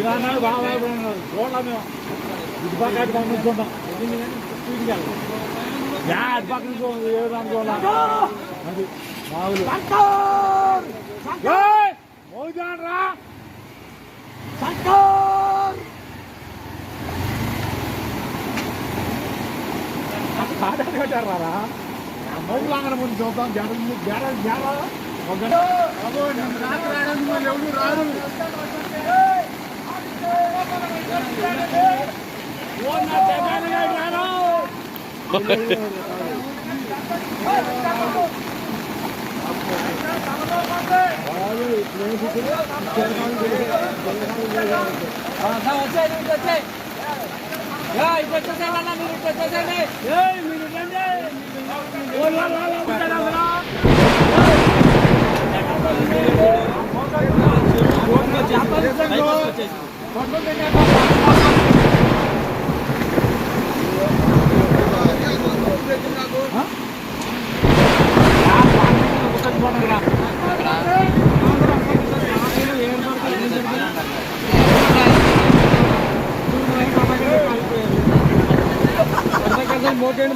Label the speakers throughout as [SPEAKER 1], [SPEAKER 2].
[SPEAKER 1] బాగా చూడాలి మేము ఇటు పక్క అటు పంపించుకుంటాం అటు పక్క నుంచి ఏదాన్ని చూడాలి అది మామూలు మోజాన్ రా కట్టారా మౌలాంగన ముందు చూద్దాం ఎవరు రాదు మోగేండి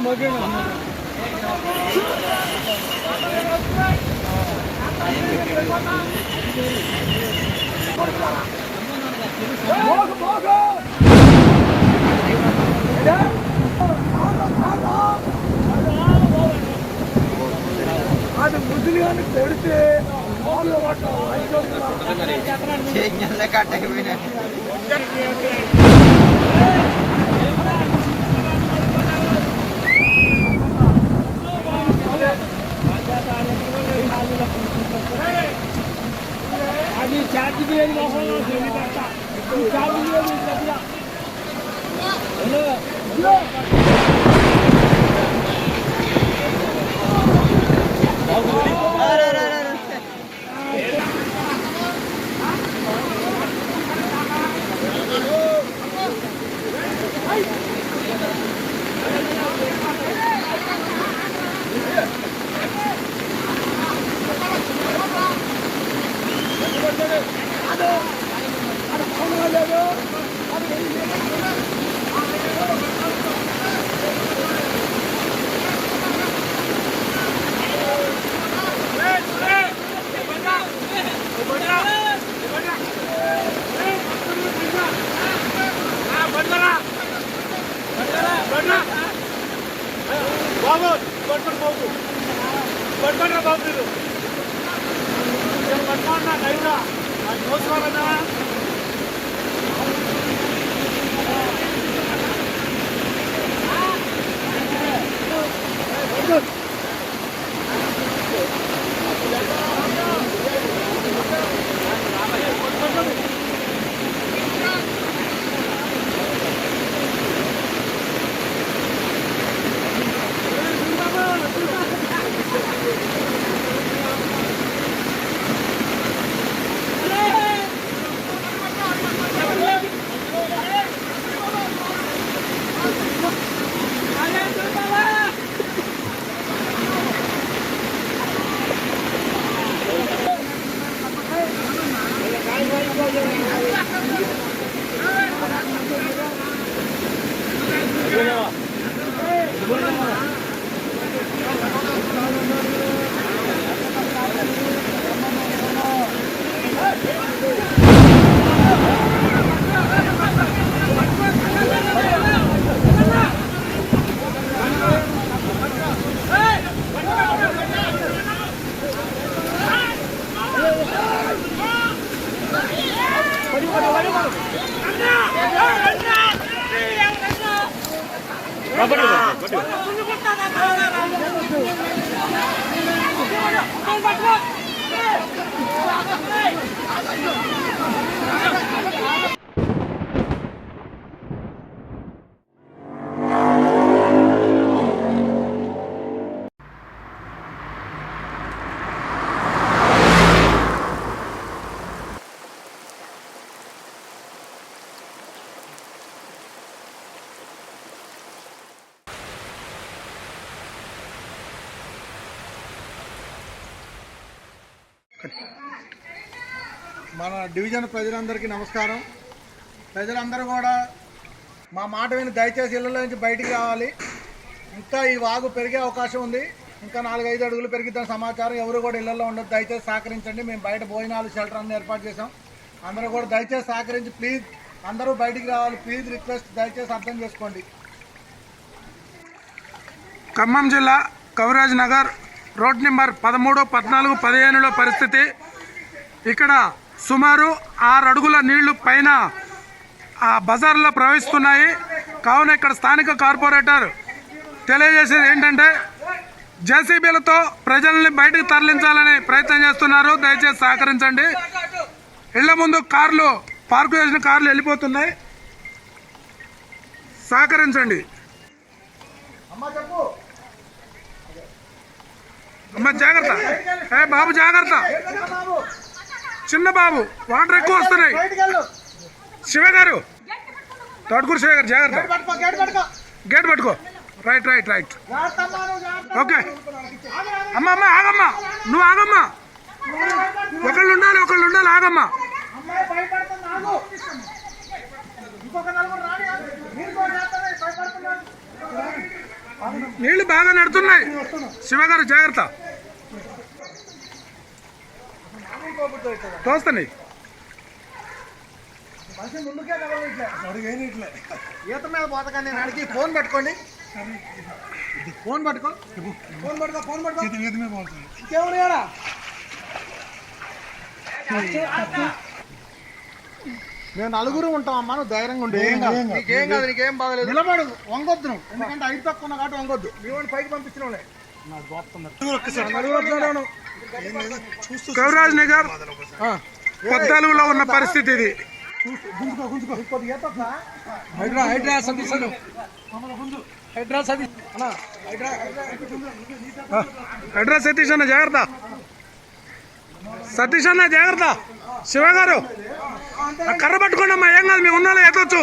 [SPEAKER 1] అది ముసలిగాని కొడితే కట్ అయిపోయినా అది ఛార్జ్ చేయని బాబు పట్టుకోండి బాబు మీరు పట్టుకోండి డైవరా మోసుకోవాలన్నా
[SPEAKER 2] మన డివిజన్ ప్రజలందరికీ నమస్కారం. ప్రజలందరూ కూడా మా మాట విని దయచేసి ఇళ్లలో నుంచి బయటికి రావాలి. ఇంకా ఈ వాగు పెరిగే అవకాశం ఉంది. ఇంకా 4-5 అడుగులు పెరిగిద్దని సమాచారం. ఎవరు కూడా ఇళ్లలో ఉండదు. దయచేసి సహకరించండి. మేము బయట భోజనాలు షెల్టర్ అన్ని ఏర్పాటు చేసాం. అందరూ కూడా దయచేసి సహకరించి ప్లీజ్ అందరూ బయటికి రావాలి. ప్లీజ్ రిక్వెస్ట్, దయచేసి అర్థం చేసుకోండి.
[SPEAKER 3] ఖమ్మం జిల్లా కవిరాజ్ నగర్ రోడ్ నెంబర్ 13, 14, 15లో పరిస్థితి. ఇక్కడ సుమారు 6 అడుగుల నీళ్లు పైన ఆ బజార్లో ప్రవహిస్తున్నాయి. కావున ఇక్కడ స్థానిక కార్పొరేటర్ తెలియజేసేది ఏంటంటే జేసీబీలతో ప్రజల్ని బయటకు తరలించాలని ప్రయత్నం చేస్తున్నారు. దయచేసి సహకరించండి. ఇళ్ల ముందు కార్లు పార్కు చేసిన కార్లు వెళ్ళిపోతున్నాయి. సహకరించండి. అమ్మ జాగ్రత్త, ఏ బాబు జాగ్రత్త, చిన్న బాబు, వాటర్ ఎక్కువ వస్తున్నాయి. శివ గారు, తోటకూరు శివ గారు జాగ్రత్త, గేట్ పట్టుకో. Right right right okay. అమ్మ అమ్మ ఆగమ్మా, నువ్వు ఆగమ్మా, ఒకళ్ళు ఉండాలి ఆగమ్మా. నీళ్లు బాగా నడుతున్నాయి. శివగారు జాగ్రత్త, తోస్తాయి.
[SPEAKER 2] ఈత మీద పోతకండి. నాడికి ఫోన్ పెట్టుకోండి. ఫోన్ పట్టుకో. ఇంకేమన్నా మేము 4 ఉంటాం అమ్మా. నువ్వు ధైర్యంగా ఉండే. నీకేం కాదు, నీకేం బాగలేదు. నిలబడు, వంగొద్దు నువ్వు. ఎందుకంటే 5 తక్కువ ఉన్న కాబట్టి వంగొద్దు. మీ వాడిని పైకి పంపించిన వాళ్ళే.
[SPEAKER 3] కవిరాజ్ నగర్ 14లో ఉన్న పరిస్థితి ఇది. హైడ్రా సతీష్ అన్న జాగ్రత్త, సతీష్ అన్న జాగ్రత్త. శివ గారు కర్ర పట్టుకోండి అమ్మా, ఏం కాదు, మేము ఉన్నాలో ఎత్తొచ్చు.